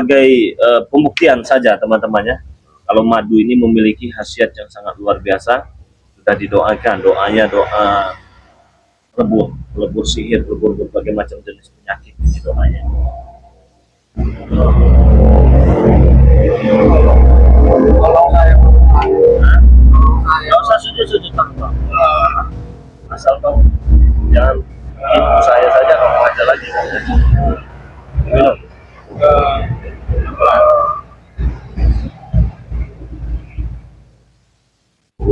Sebagai pembuktian saja teman-temannya, kalau madu ini memiliki khasiat yang sangat luar biasa. Sudah didoakan, doanya doa lebur sihir, lebur berbagai macam jenis penyakit ini doanya. Kalau saya Nggak usah sujud-sujud tanpa, asal kau jangan itu saya saja, kau aja lagi minum.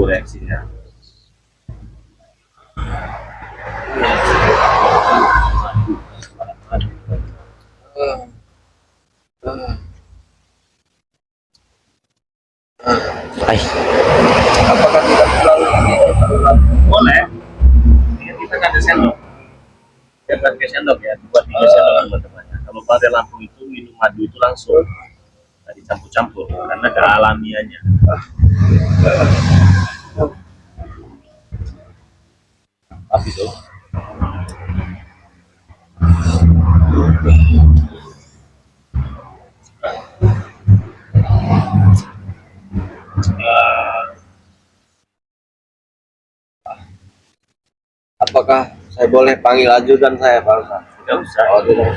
Reaksinya apakah tidak terlalu boleh. Kita kan ada sendok, ya pakai sendok ya, 2-3 sendok teman-temannya. Kalau pada Lampung itu minum madu itu langsung, nggak dicampur-campur karena kealamiannya. Tapi tuh apakah saya boleh panggil ajudan saya, Pak Ustaz? tidak usah. Oh, tidak.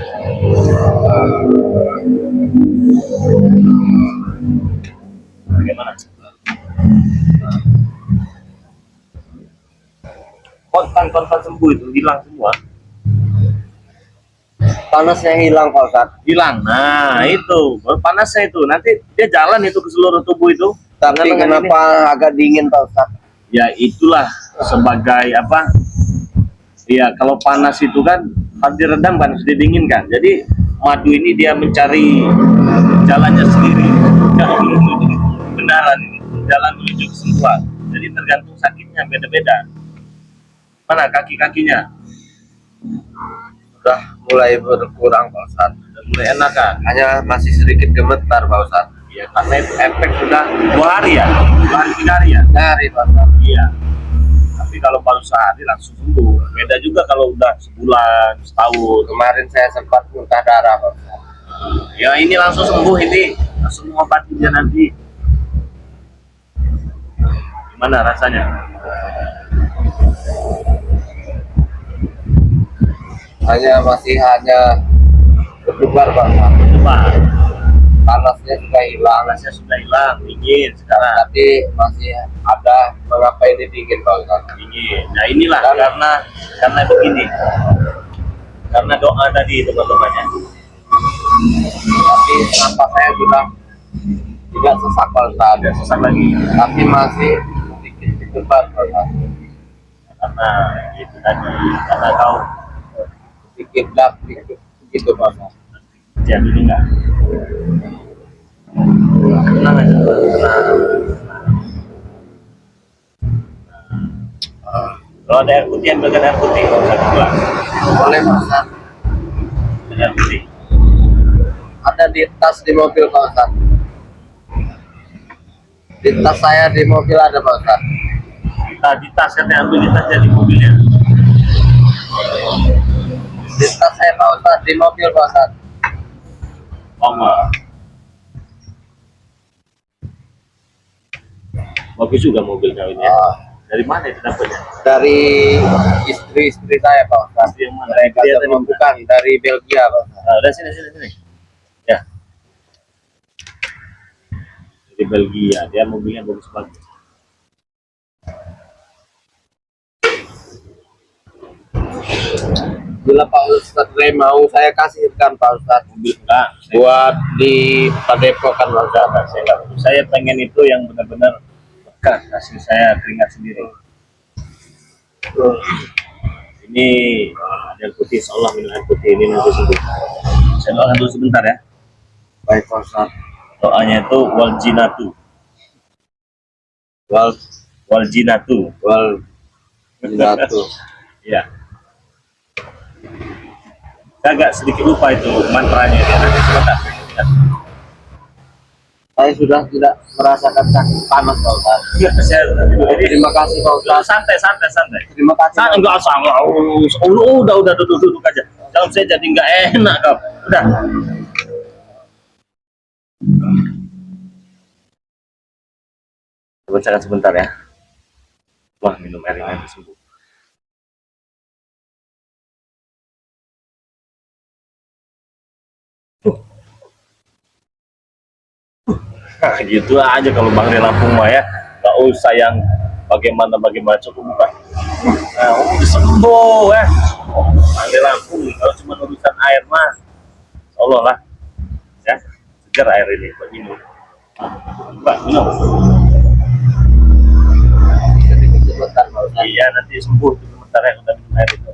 Bagaimana? Kontan sembuh itu hilang semua. Panasnya hilang, Pak Ustaz. Hilang. Nah, itu panasnya itu nanti dia jalan itu ke seluruh tubuh itu. Tapi kenapa agak dingin, Pak Ustaz? Ya itulah sebagai apa? Ya kalau panas itu kan harus diredam kan, harus didinginkan. Jadi madu ini dia mencari jalannya sendiri, jalan menuju kebenaran ini, jalan menuju kesembuhan. Jadi tergantung sakitnya beda-beda. Mana kaki-kakinya? Sudah mulai berkurang, Pak Ustaz. Sudah mulai enak kan? Hanya masih sedikit gemetar, Pak Ustaz. Ya karena itu efek sudah 2 hari ya, 2 hari 3 hari ya. Dari, Pak Ustaz. Iya. Tapi kalau baru sehari langsung sembuh. Beda juga kalau udah sebulan, setahun. Kemarin saya sempat muntah darah, Pak Ustaz. Ya ini langsung sembuh ini, langsung mengobati dia nanti. Gimana rasanya? Hanya berdebar, Pak Ustaz. Coba, Panasnya sudah hilang, panasnya sudah hilang, dingin sekarang. tapi masih ada. Mengapa ini dingin, Pak Ustaz? Dingin. Nah inilah karena begini. Karena doa tadi teman-temannya. Tapi napas saya sudah tidak sesak, Pak Ustaz. Ada sesak lagi. Tapi masih sedikit berdebar, Pak Ustaz. Karena itu tadi, karena kau Sedikit dak, sedikit begitu, Pak Ustaz. jadi enggak. Tenang aja, tenang. Kalau ada air putih, ambilkan air putih, kalau usah keluar. Boleh, Pak Ustaz. Air putih. Ada di tas di mobil, Pak Ustaz. Di tas saya di mobil ada, Pak Ustaz. Kita di tas katanya, ambil di tas jadi mobilnya. Di tas saya, Pak Ustaz, di mobil, Pak Ustaz. Mama. Bagus juga mobil kau ini ya. Dari mana itu dapatnya? Dari istri saya, Pak Ustaz. Yang mana? Mereka Dia tadi bukan dari Belgia, Pak Ustaz. Nah, udah sini. Ya. Dari Belgia, dia mobilnya bagus-bagus. Bila Pak Ustaz mau saya kasihkan, Pak Ustaz, Mobil enggak, buat di Padepokan, Pak Ustaz. saya pengen itu yang benar-benar bekas, hasil saya keringat sendiri. Ini air putih, seolah minum air putih ini nanti sembuh. Saya doakan dulu sebentar ya. Baik, Pak Ustaz. Doanya itu waljinatu. Waljinatu. Waljinatu. Ya. Saya agak sedikit lupa itu mantranya ya. Nanti sebentar. Saya sudah tidak merasakan sakit panas, Pak Ustaz. Jadi Terima kasih, Pak Ustaz. santai. Terima kasih. Saya enggak sama. Udah duduk aja. Jangan saya jadi enggak enak kau. Udah. Bacakan sebentar ya. Wah, minum air ini sembuh. Nah, gitu aja kalau Bang Ri Lampung mah ya. Gak usah yang bagaimana cukup bukan. Nah, udah sembuh ya. Bang Ri Lampung kalau cuma urusan air mah, Allah lah. Ya, segar air ini buat minum. Pak, minum. Iya, nanti sembuh sebentar ya udah minum air itu.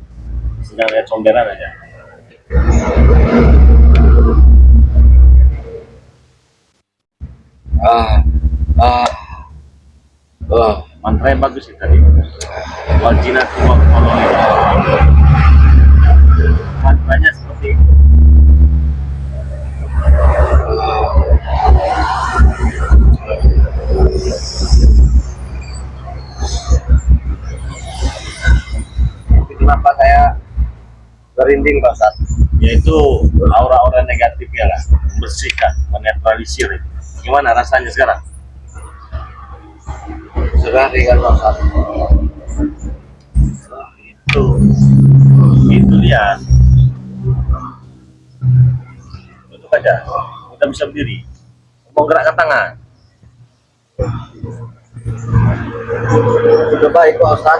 Sedang lihat comberan aja. Mantra yang bagus sih tadi. Wajinatu wa koloni. Mantranya seperti itu. Kenapa saya merinding Pak Ustaz? Yaitu aura-aura negatifnya lah, membersihkan, menetralisir. Gimana rasanya sekarang? Sudah ringan Pak Ustaz. Itu dia. Tutup aja, kita bisa berdiri. Mau gerakkan tangan. Sudah baik Pak Ustaz.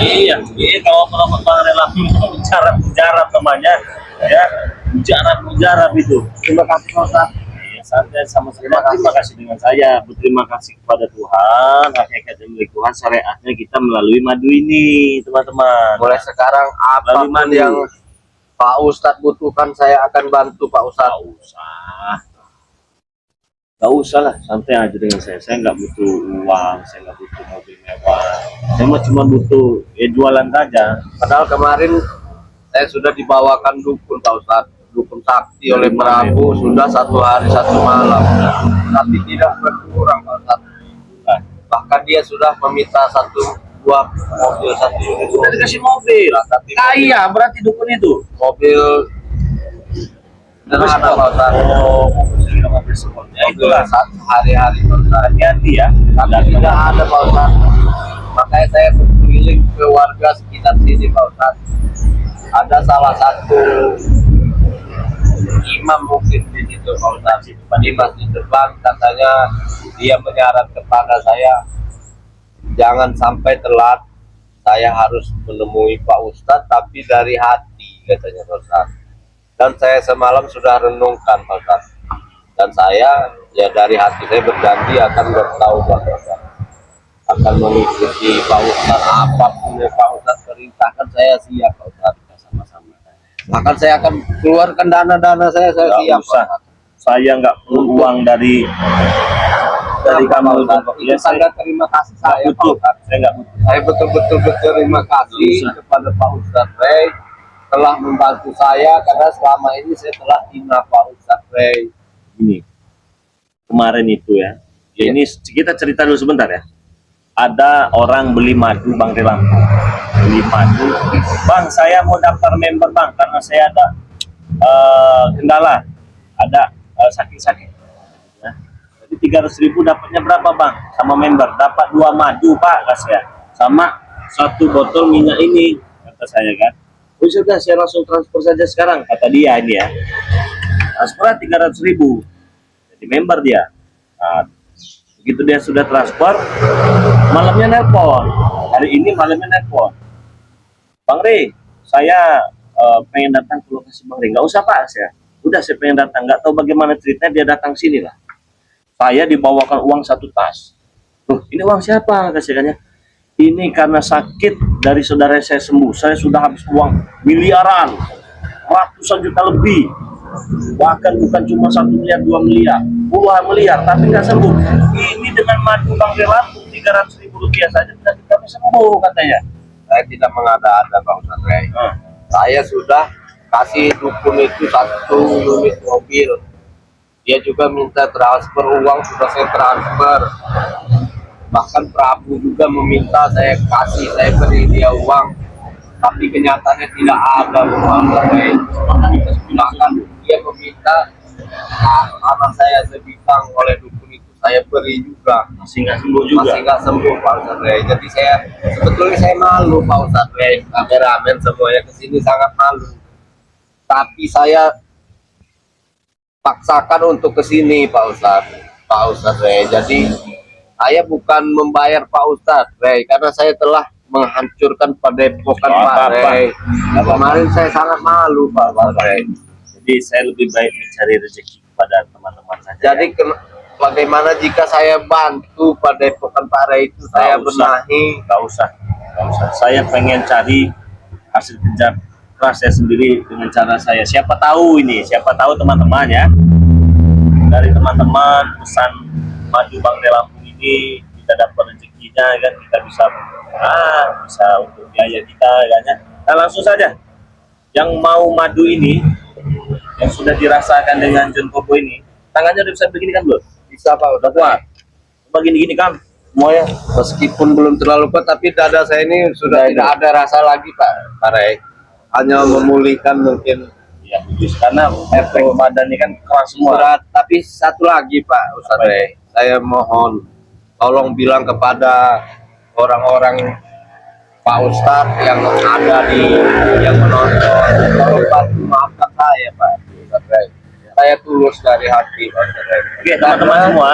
Iya, ini kalau Bang Ri Lampung mujarab namanya, ya, mujarab itu. Terima kasih Pak Ustaz. Ya, santai sama saya. Terima kasih dengan saya. Berterima kasih kepada Tuhan. Hakikatnya milik Tuhan, syariatnya kita melalui madu ini, teman-teman. Mulai sekarang apapun madu. yang Pak Ustadz butuhkan saya akan bantu Pak Ustadz. Gak usah lah, santai aja dengan saya. Saya nggak butuh uang, saya nggak butuh mobil mewah. Saya cuma butuh ya jualan saja. Padahal kemarin saya sudah dibawakan dukun Pak Ustadz, dukun sakti oleh Prabu sudah 1 hari 1 malam, tapi tidak berkurang Pak Ustadz. Nah, Bahkan dia sudah meminta 1 buah mobil, 1 unit udah dikasih mobil. tapi Kaya berarti dukun itu. mobil sederhana Pak Ustadz. Oh, mobil sport. Ya itulah. Sehari-hari Pak Ustadz. Hati-hati ya. Tapi tidak ada Pak Ustadz. Makanya saya berkeliling ke warga sekitar sini Pak Ustadz. Ada salah satu imam mungkin di situ Pak Ustadz. Di masjid depan katanya dia menyarankan kepada saya jangan sampai telat. Saya harus menemui Pak Ustadz tapi dari hati katanya Pak Ustadz. Dan saya semalam sudah renungkan Pak Ustadz. Dan saya ya dari hati saya berjanji akan bertaubat Pak Ustadz. Akan mengikuti Pak Ustadz apapun yang Pak Ustadz perintahkan saya siap Pak Ustadz. Sama-sama. Bahkan saya akan keluarkan dana-dana saya Nggak siap usah. Pak. Saya nggak perlu uang dari kamu. Ya, saya terima kasih saya Pak butuh. Ustadz. Saya nggak butuh. Saya betul-betul berterima kasih kepada Pak Ustadz Rey telah membantu saya karena selama ini saya telah hina Pak Ustadz Rey. Ini kemarin itu ya. Ini kita cerita dulu sebentar ya. Ada orang beli madu Bang Ri Lampung. Beli madu. Bang, saya mau daftar member Bang karena saya ada kendala. Ada sakit-sakit. Ya. Jadi 300.000 dapatnya berapa Bang? Sama member dapat 2 madu Pak kasih ya. Sama 1 botol minyak ini kata saya kan. Oh sudah saya langsung transfer saja sekarang kata dia ini ya. Transfer 300.000. Jadi member dia. Nah, begitu dia sudah transfer, malamnya nelpon. Hari ini malamnya nelpon. Bang Ri, saya pengen datang ke lokasi Bang Ri. Nggak usah Pak, saya. Udah saya pengen datang. Nggak tahu bagaimana ceritanya dia datang sini lah. Saya dibawakan uang 1 tas. Loh, ini uang siapa? Kasihkannya. Ini karena sakit dari saudara saya sembuh. Saya sudah habis uang miliaran, ratusan juta lebih. Bahkan bukan cuma 1 miliar, 2 miliar, puluhan miliar, tapi nggak sembuh. Ini dengan madu Bang Ri Lampung 300.000 rupiah saja tidak kami sembuh katanya. Saya tidak mengada-ada Pak Ustadz Rey. Saya sudah kasih dukun itu 1 unit mobil. Dia juga minta transfer uang, sudah saya transfer. Bahkan Prabu juga meminta saya kasih, saya beri dia uang. Tapi kenyataannya tidak ada uang. Bahkan dia meminta anak saya sebidang oleh dukun itu saya beri juga, Masih nggak sembuh juga. masih nggak sembuh Pak Ustadz Rey. Jadi saya sebetulnya saya malu Pak Ustadz Rey, kameramen semuanya kesini sangat malu. Tapi saya paksakan untuk kesini Pak Ustadz Rey. Jadi saya bukan membayar Pak Ustadz Rey karena saya telah menghancurkan padepokan Oh, Pak apa-apa. Rey. Nah, kemarin saya sangat malu Pak Rey. Jadi saya lebih baik mencari rezeki kepada teman-teman saja. Jadi bagaimana jika saya bantu padepokan Pak Rey itu, saya Nggak usah. benahi. Nggak usah. Saya pengen cari hasil kerja keras saya sendiri dengan cara saya. Siapa tahu teman-teman ya, dari teman-teman pesan madu Bang De Lampung ini kita dapat rezekinya kan, kita bisa untuk biaya kita kan ya. Nah, langsung saja yang mau madu ini, yang sudah dirasakan dengan John Kobo ini, tangannya udah bisa begini kan belum? Bisa Pak, udah kuat. Coba gini kan semuanya. Meskipun belum terlalu kuat, tapi dada saya ini sudah tidak ada rasa lagi Pak Rey. Hanya memulihkan mungkin. Ya, karena efek badan ini kan keras semua. Berat. Tapi satu lagi Pak Ustadz Rey, saya mohon tolong bilang kepada orang-orang Pak Ustadz yang ada yang menonton, tolong bantu maafkan saya Pak Ustadz Rey. Saya tulus dari hati Pak Ustadz Rey. Oke, teman-teman semua.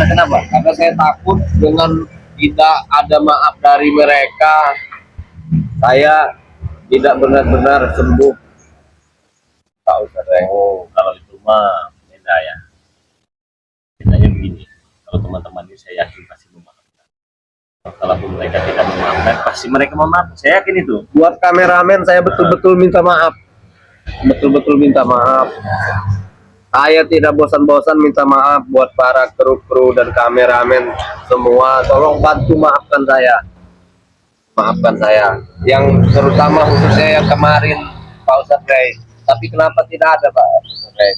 Kenapa? Karena saya takut dengan tidak ada maaf dari mereka, saya tidak benar-benar sembuh Pak Ustadz Rey. Oh, kalau itu mah beda ya. Bedanya begini, kalau teman-teman ini saya yakin pasti memaafkan. Kalaupun mereka tidak memaafkan, pasti mereka memaafkan. Saya yakin itu. Buat kameramen saya betul-betul minta maaf. Betul-betul minta maaf. Saya tidak bosan-bosan minta maaf buat para kru-kru dan kameramen semua. Tolong bantu maafkan saya. Maafkan saya. Yang terutama khususnya yang kemarin Pak Ustadz Rey. Tapi kenapa tidak ada Pak Ustadz Rey?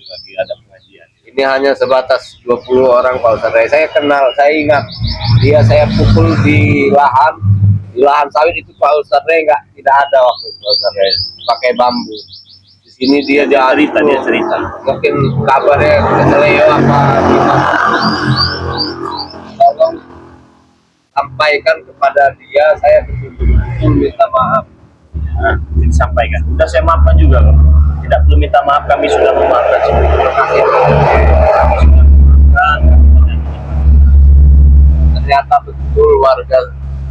Lagi ada pengajian. Ini hanya sebatas 20 orang Pak Ustadz Rey. Saya kenal, saya ingat dia saya pukul di lahan sawit itu Pak Ustadz Rey tidak ada waktu itu Pak Ustadz Rey, pakai bambu. Di sini dia cerita. Mungkin kabarnya keseleo apa gimana. Tolong sampaikan kepada dia saya betul-betul minta maaf. Nah, disampaikan. Sudah saya maafkan juga kok. Tidak perlu minta maaf, kami sudah memaafkan semua. Terima kasih. Ternyata betul warga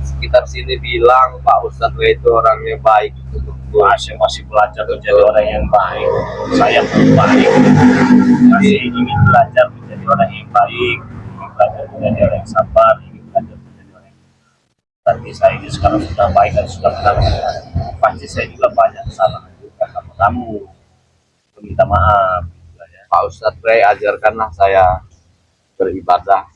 sekitar sini bilang Pak Ustadz Rey itu orangnya baik. Saya masih belajar menjadi orang yang baik. Saya belum baik. Masih ingin belajar menjadi orang yang baik, ingin belajar menjadi orang yang sabar, ingin belajar menjadi orang yang. Tapi saya ini sekarang sudah baik dan sudah kenal. Pasti saya juga banyak kesalahan juga sama kamu. Minta maaf. Pak Ustadz Rey, ajarkanlah saya beribadah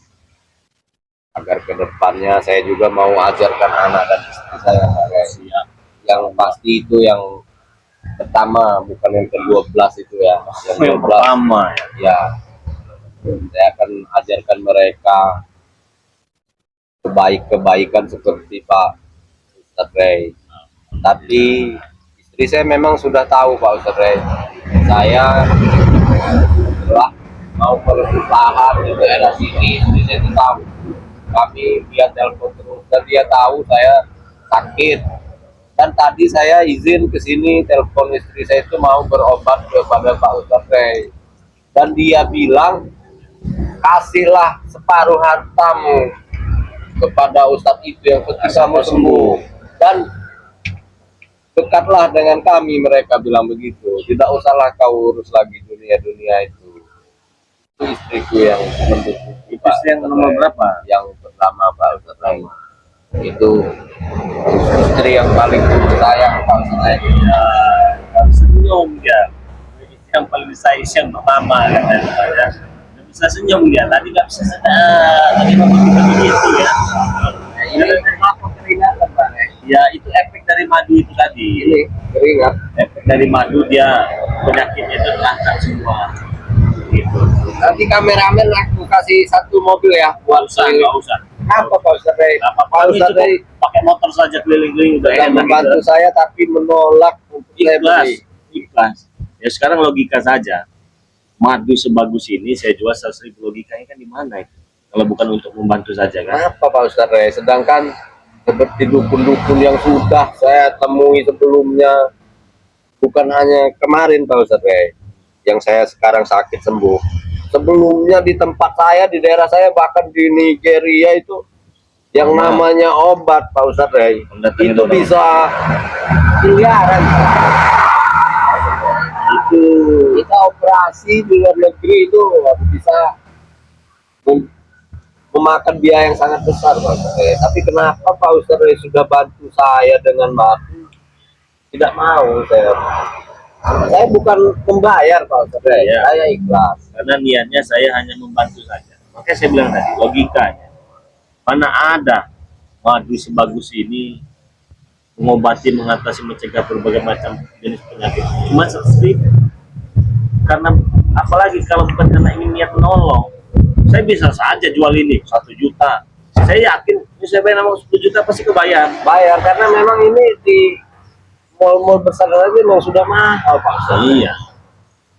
agar kedepannya saya juga mau ajarkan anak dan istri saya Pak Rey. Siap. Yang pasti itu yang pertama, bukan yang ke-12 itu ya. Yang pertama ya. Saya akan ajarkan mereka kebaikan seperti Pak Ustadz Rey. Tapi istri saya memang sudah tahu Pak Ustadz Rey. Saya telah mau merebut lahan di daerah sini. Istri saya itu tahu. Kami via telepon terus dan dia tahu saya sakit. Dan tadi saya izin ke sini telepon istri saya itu mau berobat kepada Pak Ustadz Rey. Dan dia bilang, kasihlah separuh hartamu kepada Ustadz itu yang penting kamu sembuh. Dan dekatlah dengan kami, mereka bilang begitu. Tidak usahlah kau urus lagi dunia-dunia itu. Itu istriku yang mendukung. Itu istri yang nomor berapa? Yang pertama Pak Ustadz Rey. Itu istri yang paling sayang Pak Ustadz Rey. Senyum dia. Yang paling saya yang pertama katanya. Bisa senyum dia. Tadi nggak bisa sedar. Tadi memang begitu ya. Ini kenapa keringatan Pak? Ya itu efek dari madu itu tadi. Ini keringat. Efek dari madu dia penyakitnya itu terangkat semua. Gitu. Nanti kameramen aku kasih satu mobil ya buat Nggak usah. Apa Pak Ustadz Rey? Pak Ustadz Rey Pakai motor saja keliling-keliling udah sudah enak membantu gitu. saya tapi menolak untuk saya Ikhlas, beli. ikhlas. Ya sekarang logika saja. madu sebagus ini saya jual 100.000, logikanya kan di mana itu? Kalau bukan untuk membantu saja kan? Kenapa Pak Ustadz Rey? Sedangkan seperti dukun-dukun yang sudah saya temui sebelumnya, bukan hanya kemarin Pak Ustadz Rey, yang saya sekarang sakit sembuh. Sebelumnya di tempat saya, di daerah saya, bahkan di Nigeria itu, yang namanya obat Pak Ustadz Rey, itu bisa miliaran. Itu kita operasi di luar negeri itu bisa memakan biaya yang sangat besar Pak Ustadz Rey. Tapi kenapa Pak Ustadz Rey sudah bantu saya dengan madu, tidak mau saya. Saya bukan membayar Pak Ustadz Rey, Ya. saya ikhlas. Karena niatnya saya hanya membantu saja. Makanya saya bilang tadi, logikanya. Mana ada madu sebagus ini mengobati, mengatasi, mencegah berbagai macam jenis penyakit. Cuma 100.000. Karena apalagi kalau bukan karena ingin niat menolong, saya bisa saja jual ini 1 juta. Saya yakin, ini saya bayar nama 10 juta pasti kebayar. Bayar karena memang ini di mall-mall besar aja memang sudah mahal Pak Ustadz. Iya.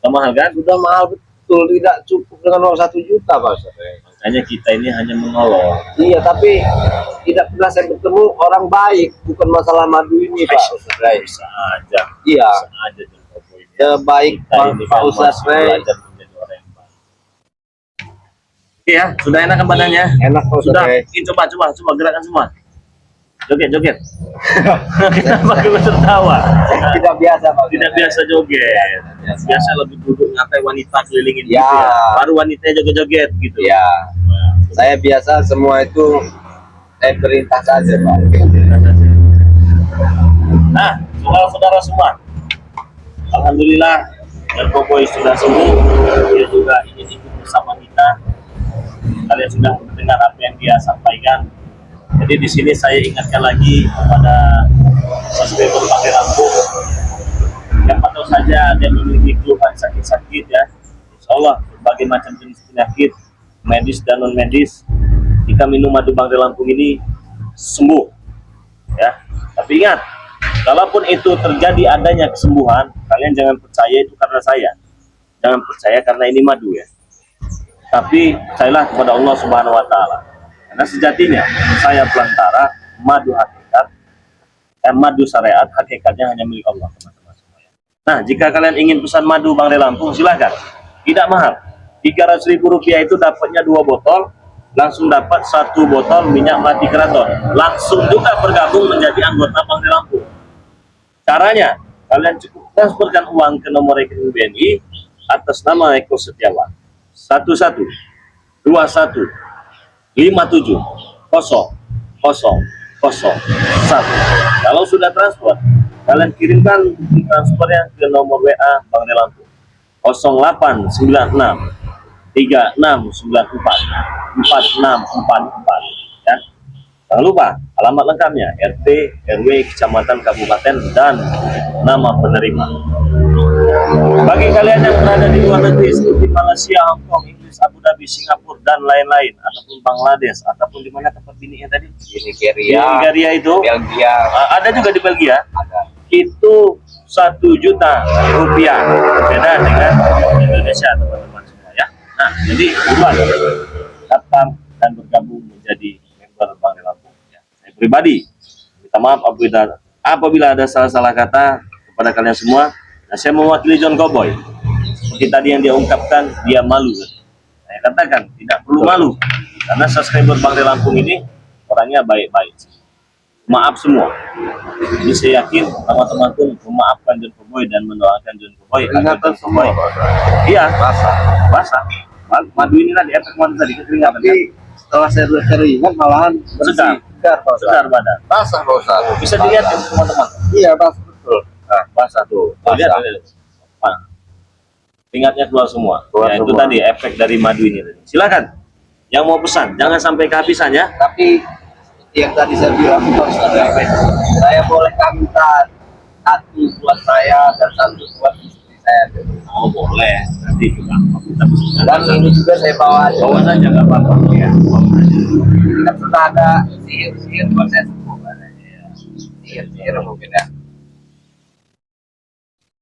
Sudah mahal kan? Sudah mahal betul, tidak cukup dengan uang 1 juta Pak Ustadz. Makanya kita ini hanya menolong. Iya, tapi tidak pernah saya bertemu orang baik, bukan masalah madu ini Pak Ustadz Rey. Bisa aja. Iya, Bisa aja. sebaik Kita ini Pak kan Ustadz masih Rey. belajar menjadi orang yang baik. Oke ya, sudah enak kan badannya? Enak Pak Sudah, Ustadz Rey. ini coba gerakan semua. Joget. Kenapa kamu tertawa? Tidak biasa Pak Ustadz Tidak Rey. biasa joget. Biasa lebih duduk nyantai, wanita kelilingin gitu Ya. ya. Baru wanita joget-joget gitu. Ya, saya biasa semua itu perintah saja Pak. Nah, saudara-saudara semua, alhamdulillah dan Boboy sudah sembuh. Dia juga ingin ikut bersama kita. Kalian sudah mendengar apa yang dia sampaikan. Jadi di sini saya ingatkan lagi kepada subscriber Pakai Lampung. Siapa tahu saja ada yang memiliki keluhan sakit-sakit ya. Insya Allah berbagai macam jenis penyakit medis dan non medis, jika minum madu Bangde Lampung ini sembuh. Ya, tapi ingat, kalaupun itu terjadi adanya kesembuhan, kalian jangan percaya itu karena saya. Jangan percaya karena ini madu ya. Tapi percayalah kepada Allah Subhanahu wa taala. Karena sejatinya saya pelantara madu hakikat, madu syariat hakikatnya hanya milik Allah, teman-teman semuanya. Nah, jika kalian ingin pesan madu Bangde Lampung, silakan. Tidak mahal. 300.000 rupiah itu dapatnya 2 botol, langsung dapat 1 botol minyak mati keraton. Langsung juga bergabung menjadi anggota Bangde Lampung. Caranya, kalian cukup transferkan uang ke nomor rekening BNI atas nama Eko Setiawan. 11 21 57 0 0 0 1. Kalau sudah transfer, kalian kirimkan bukti transfernya ke nomor WA Bangde Lampung 0896 3694 4644 ya. Jangan lupa alamat lengkapnya RT RW kecamatan kabupaten dan nama penerima. Bagi kalian yang berada di luar negeri seperti Malaysia, Hong Kong, Inggris, Abu Dhabi, Singapura dan lain-lain, ataupun Bangladesh, ataupun di mana tempat bininya tadi? Di Di Nigeria, Nigeria itu Belgia, ada juga di Belgia. ada. Itu 1 juta rupiah, beda dengan Indonesia teman-teman semua ya. Nah, jadi buruan datang dan bergabung menjadi member Bangde Lampung ya. Saya pribadi minta maaf apabila ada salah-salah kata kepada kalian semua. Nah, saya mewakili John Cowboy. Seperti tadi yang dia ungkapkan, dia malu. Saya katakan tidak perlu malu karena subscriber Bangde Lampung ini orangnya baik-baik. Maaf semua. Jadi saya yakin teman-teman pun memaafkan John Cowboy dan mendoakan John Cowboy agar John Cowboy. Iya, basah. Madu ini tadi efek madu tadi keringat. Tapi setelah saya teringat malahan Segar. segar Pak Ustadz. Segar badan. Basah Pak Ustadz. Bisa dilihat ya teman-teman. Iya basah betul. Nah, Basah tuh. Basah. Lihat. Nah, keringatnya keluar semua. Keluar Ya, itu semua. tadi efek dari madu ini. Silakan. Yang mau pesan, jangan sampai kehabisan ya. tapi yang tadi saya bilang Pak Ustadz, saya bolehkah minta 1 buat saya dan 1 buat istri saya. Oh boleh. Nanti juga kita bisa. Dan ini juga saya bawa aja. Bawa saja nggak apa-apa. Ya. Kan sudah ada sihir buat saya sembuh. Sihir mungkin ya.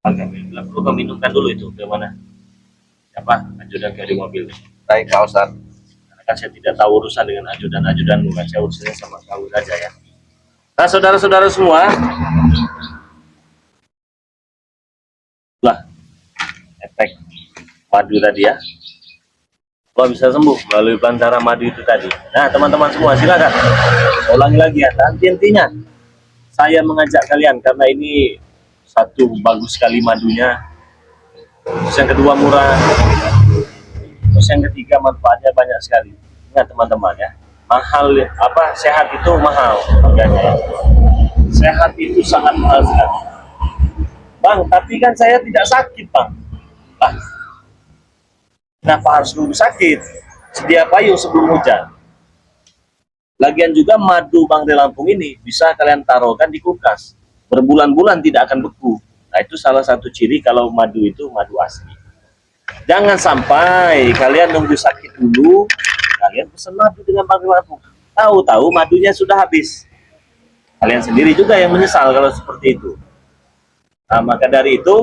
Oke, perlu kau minumkan dulu itu ke mana? apa ajudan kayak di mobil. Baik Pak Ustadz. Karena kan saya tidak tahu urusan dengan ajudan, bukan saya urusannya sama kau saja ya. Nah, saudara-saudara semua, lah efek madu tadi ya, kalau bisa sembuh melalui bantara madu itu tadi. Nah, teman-teman semua silakan ulangi lagi ya. Nanti intinya saya mengajak kalian karena ini satu bagus sekali madunya, terus yang kedua murah, terus yang ketiga manfaatnya banyak sekali. Ingat teman-teman ya, mahal apa sehat itu mahal harganya ya. Sehat itu sangat mahal sekali. Bang, tapi kan saya tidak sakit bang. Ah, kenapa harus nunggu sakit? Sedia payung sebelum hujan. Lagian juga madu Bangde Lampung ini bisa kalian taruhkan di kulkas. Berbulan-bulan tidak akan beku. Nah, itu salah satu ciri kalau madu itu madu asli. Jangan sampai kalian nunggu sakit dulu, kalian pesan madu dengan Bangde Lampung. Tahu-tahu madunya sudah habis. Kalian sendiri juga yang menyesal kalau seperti itu. Nah, maka dari itu,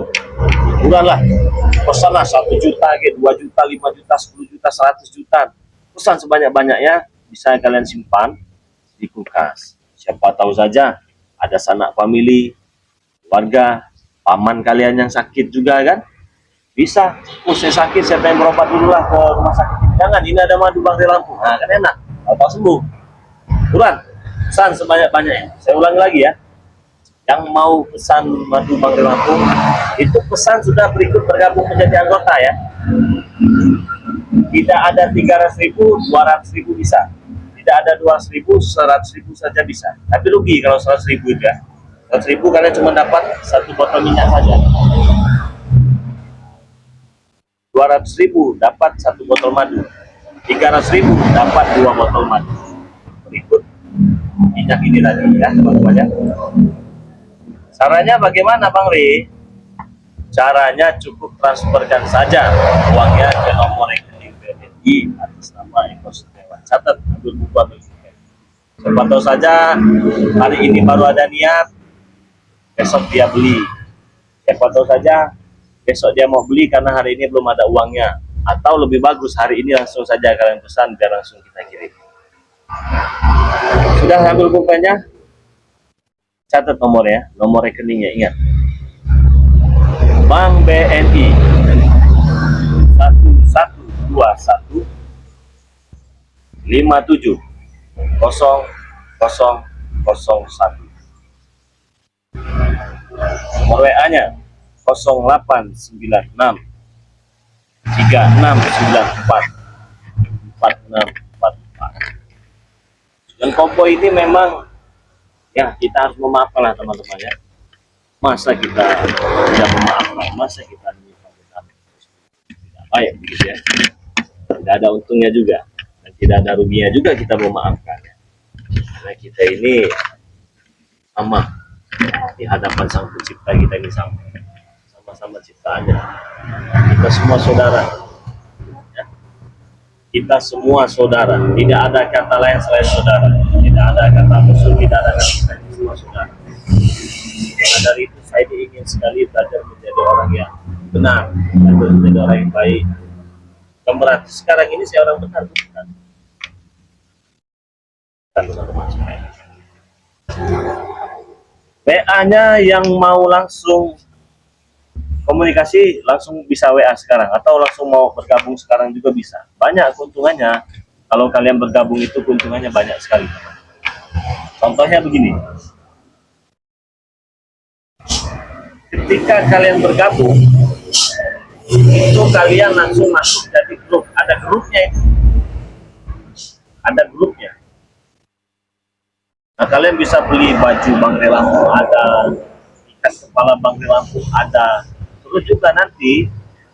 bukanlah pesanlah 1 juta, 2 juta, 5 juta, 10 juta, 100 juta. Pesan sebanyak-banyaknya, bisa kalian simpan di kulkas. Siapa tahu saja ada sanak famili, keluarga, paman kalian yang sakit juga kan? Bisa. Oh, saya sakit, saya pengen berobat dulu lah ke rumah sakit. Jangan, ini ada madu Bangde Lampung. Nah, kan enak. Apa sembuh? Buruan, pesan sebanyak-banyaknya. Saya ulangi lagi ya. Yang mau pesan madu Bangde Lampung, itu pesan sudah berikut bergabung menjadi anggota ya. Tidak ada 300.000, 200.000 bisa. Tidak ada 200.000, 100.000 saja bisa. Tapi rugi kalau 100.000 itu ya. 100.000 kalian cuma dapat 1 botol minyak saja. 200.000 dapat 1 botol madu. 300.000 dapat 2 botol madu. Berikut minyak ini tadi ya teman-teman ya. Caranya bagaimana Bang Ri? Caranya cukup transferkan saja uangnya ke nomor rekening BNI atas nama Eko Setiawan. Catat, ambil buku atau buku. Siapa tahu saja hari ini baru ada niat, besok dia beli. Siapa tahu saja besok dia mau beli karena hari ini belum ada uangnya. Atau lebih bagus hari ini langsung saja kalian pesan biar langsung kita kirim. Sudah ambil pulpennya? Catat nomornya, nomor rekeningnya, ingat. Bank BNI 1121 57 0001. Nomor WA-nya 0896 3694 4644. Dan kompo ini memang ya kita harus memaafkan lah teman-teman ya. Masa kita tidak memaafkan, masa kita tidak baik begitu ya. Tidak ada untungnya juga dan tidak ada ruginya juga kita memaafkan ya. Karena kita ini sama di hadapan Sang Pencipta, kita ini sama-sama ciptaannya. Kita semua saudara ya. Kita semua saudara, tidak ada kata lain selain saudara, tidak ada kata musuh, tidak ada kata semua saudara. Karena dari itu saya ingin sekali belajar menjadi orang yang benar, menjadi orang yang baik. Bukan berarti sekarang ini saya orang benar, bukan. Teman-teman sekalian. WA-nya yang mau langsung komunikasi langsung bisa WA sekarang, atau langsung mau bergabung sekarang juga bisa. Banyak keuntungannya. Kalau kalian bergabung itu keuntungannya banyak sekali. Contohnya begini. Ketika kalian bergabung, itu kalian langsung masuk jadi grup. Ada grupnya itu. Ada grupnya. Nah, kalian bisa beli baju Bangde Lampung, ada ikat kepala Bangde Lampung, ada. Terus juga nanti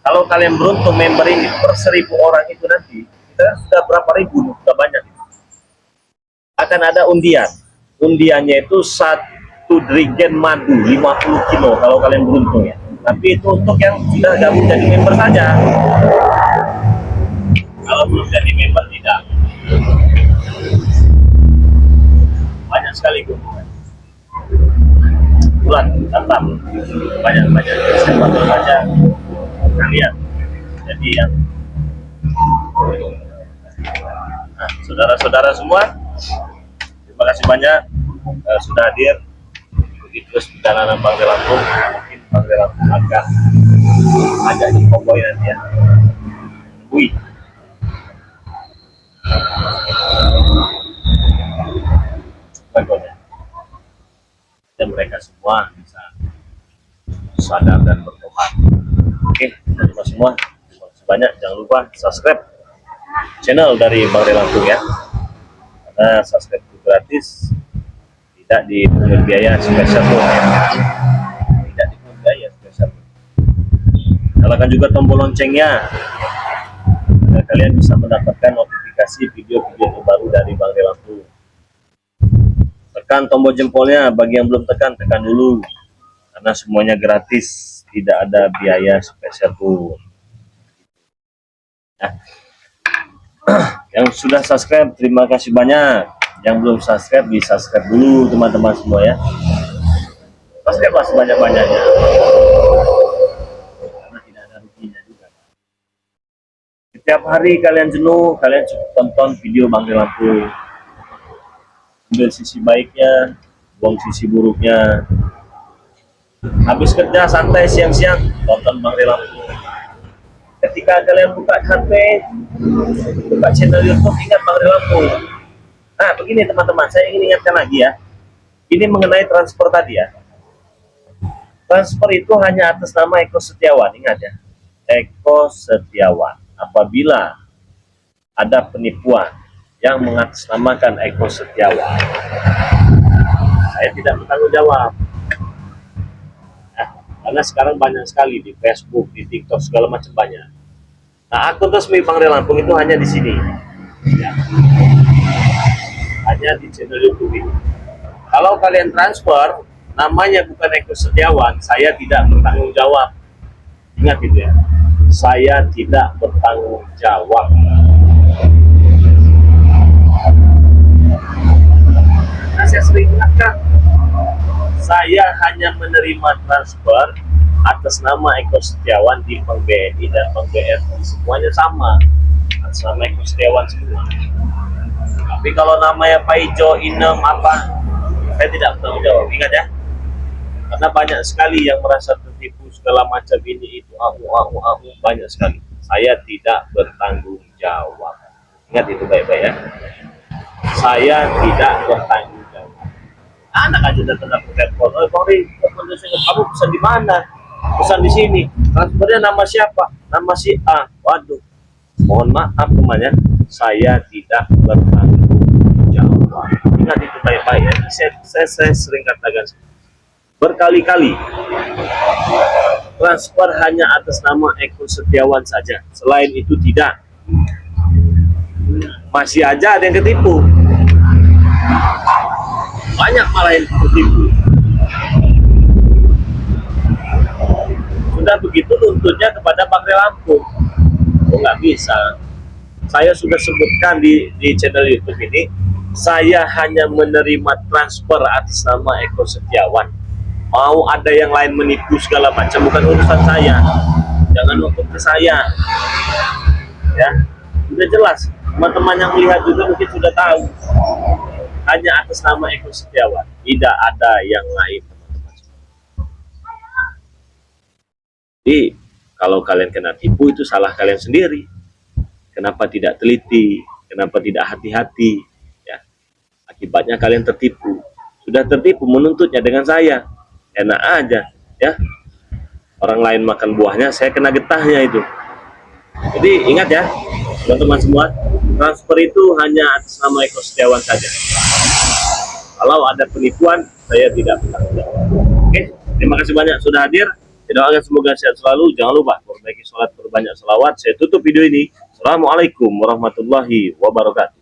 kalau kalian beruntung member ini per 1.000 orang itu nanti kita sudah berapa ribu, sudah banyak. Akan ada undian. Undiannya itu 1 drigen madu 50 kilo kalau kalian beruntung ya. Tapi itu untuk yang sudah gabung jadi member saja. Kalau belum jadi member tidak. Banyak sekali keuntungan. Bulan tetap banyak-banyak kesempatan saja kalian. Jadi yang saudara-saudara semua, terima kasih banyak sudah hadir. Begitu terus perjalanan Bang Lampung, mungkin Bang Lampung agak di Kompoi nanti ya. Wih. Baiklah. Dan mereka semua bisa sadar dan bertobat. Oke, teman-teman semua, terima kasih banyak. Jangan lupa subscribe channel dari Bang Lampung ya. Karena subscribe itu gratis, tidak dipungut biaya spesial pun ya. Tidak dipungut biaya spesial pun. Nyalakan juga tombol loncengnya agar kalian bisa mendapatkan notifikasi video-video terbaru dari Bang Lampung. Tekan tombol jempolnya, bagi yang belum tekan dulu, karena semuanya gratis, tidak ada biaya spesial pun. Nah, yang sudah subscribe terima kasih banyak, yang belum subscribe di subscribe dulu teman-teman semua ya. Subscribe lah sebanyak-banyaknya, karena tidak ada ruginya juga. Setiap hari kalian jenuh, kalian cukup tonton video Bang Lampung, ambil sisi baiknya, buang sisi buruknya. Habis kerja santai siang-siang tonton Bang Lampung. Ketika kalian buka HP, buka channel YouTube, ingat Bang Lampung. Nah begini teman-teman, saya ingin ingatkan lagi ya, ini mengenai transfer tadi ya. Transfer itu hanya atas nama Eko Setiawan, ingat ya, Eko Setiawan. Apabila ada penipuan yang mengatasnamakan Eko Setiawan, saya tidak bertanggung jawab. Nah, karena sekarang banyak sekali di Facebook, di TikTok, segala macam banyak. Nah, akun resmi Bang Lampung itu hanya di sini, ya. Hanya di channel YouTube ini. Kalau kalian transfer, namanya bukan Eko Setiawan, saya tidak bertanggung jawab. Ingat itu ya, saya tidak bertanggung jawab. Nah, saya sering ingatkan, saya hanya menerima transfer atas nama Eko Setiawan di Bank BNI dan Bank BRI, semuanya sama atas nama Eko Setiawan semua. Tapi kalau namanya Pak Ijo, Inem, apa, saya tidak bertanggung jawab. Ingat ya, karena banyak sekali yang merasa tertipu segala macam ini itu, banyak sekali. Saya tidak bertanggung jawab. Ingat itu baik-baik ya. Saya tidak bertanggung jawab. Anak aja datang ke telepon, Bang Ri, kamu pesan di mana? Pesan di sini. Transfernya nama siapa? Nama si A. Waduh, mohon maaf temannya, saya tidak bertanggung jawab. Ingat itu baik-baik ya. Saya sering katakan berkali-kali, transfer hanya atas nama Eko Setiawan saja. Selain itu tidak. Masih aja ada yang ketipu. Banyak malah yang tertipu. Sudah begitu nuntutnya kepada Bang Lampung. Oh, nggak bisa. Saya sudah sebutkan di channel YouTube ini, saya hanya menerima transfer atas nama Eko Setiawan. Mau ada yang lain menipu segala macam, bukan urusan saya. Jangan nuntut ke saya. Ya, sudah jelas. Teman-teman yang melihat juga mungkin sudah tahu. Hanya atas nama Eko Setiawan, tidak ada yang lain, teman-teman. Jadi kalau kalian kena tipu itu salah kalian sendiri. Kenapa tidak teliti? Kenapa tidak hati-hati? Ya, akibatnya kalian tertipu. Sudah tertipu, menuntutnya dengan saya. Enak aja, ya. Orang lain makan buahnya, saya kena getahnya itu. Jadi ingat ya, teman-teman semua, transfer itu hanya atas nama Eko Setiawan saja. Kalau ada penipuan, saya tidak bertanggung jawab. Oke, terima kasih banyak sudah hadir. Doakan semoga sehat selalu. Jangan lupa perbaiki sholat, berbanyak selawat. Saya tutup video ini. Assalamualaikum warahmatullahi wabarakatuh.